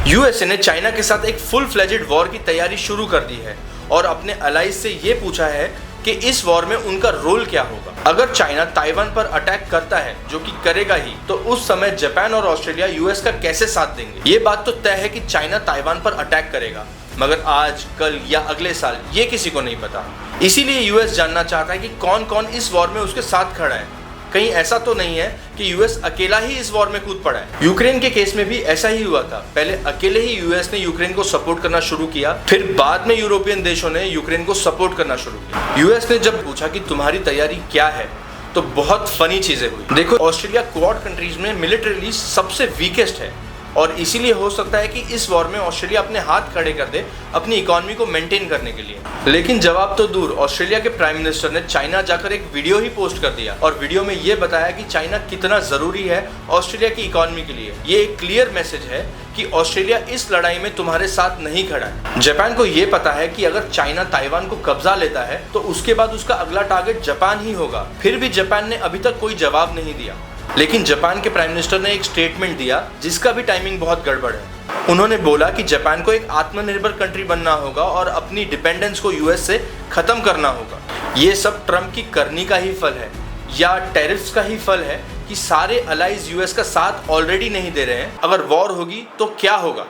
USA ने China के साथ एक फुल फ्लेजेड वॉर की तैयारी शुरू कर दी है और अपने अलाइज से ये पूछा है कि इस वॉर में उनका रोल क्या होगा। अगर चाइना ताइवान पर अटैक करता है, जो कि करेगा ही, तो उस समय जापान और ऑस्ट्रेलिया यूएस का कैसे साथ देंगे। ये बात तो तय है कि चाइना ताइवान पर अटैक करेगा, मगर आज, कल या अगले साल ये किसी को नहीं पता। इसीलिए यूएस जानना चाहता है कि कौन कौन इस वॉर में उसके साथ खड़ा है। कहीं ऐसा तो नहीं है कि यूएस अकेला ही इस वॉर में कूद पड़ा है। यूक्रेन के केस में भी ऐसा ही हुआ था। पहले अकेले ही यूएस ने यूक्रेन को सपोर्ट करना शुरू किया, फिर बाद में यूरोपियन देशों ने यूक्रेन को सपोर्ट करना शुरू किया। यूएस ने जब पूछा कि तुम्हारी तैयारी क्या है, तो बहुत फनी चीजें हुई। देखो, ऑस्ट्रेलिया क्वाड कंट्रीज में मिलिटरीली सबसे वीकेस्ट है और इसीलिए हो सकता है कि इस वॉर में ऑस्ट्रेलिया अपने हाथ खड़े कर दे अपनी इकोनॉमी को मेंटेन करने के लिए। लेकिन जवाब तो दूर, ऑस्ट्रेलिया के प्राइम मिनिस्टर ने चाइना जाकर एक वीडियो ही पोस्ट कर दिया और वीडियो में ये बताया कि चाइना कितना जरूरी है ऑस्ट्रेलिया की इकोनॉमी के लिए। ये एक क्लियर मैसेज है कि ऑस्ट्रेलिया इस लड़ाई में तुम्हारे साथ नहीं खड़ा है। जापान को ये पता है कि अगर चाइना ताइवान को कब्जा लेता है तो उसके बाद उसका अगला टारगेट जापान ही होगा। फिर भी जापान ने अभी तक कोई जवाब नहीं दिया। लेकिन जापान के प्राइम मिनिस्टर ने एक स्टेटमेंट दिया जिसका भी टाइमिंग बहुत गड़बड़ है। उन्होंने बोला कि जापान को एक आत्मनिर्भर कंट्री बनना होगा और अपनी डिपेंडेंस को यूएस से खत्म करना होगा। ये सब ट्रम्प की करनी का ही फल है या टैरिफ्स का ही फल है कि सारे अलाइज यूएस का साथ ऑलरेडी नहीं दे रहे हैं। अगर वॉर होगी तो क्या होगा?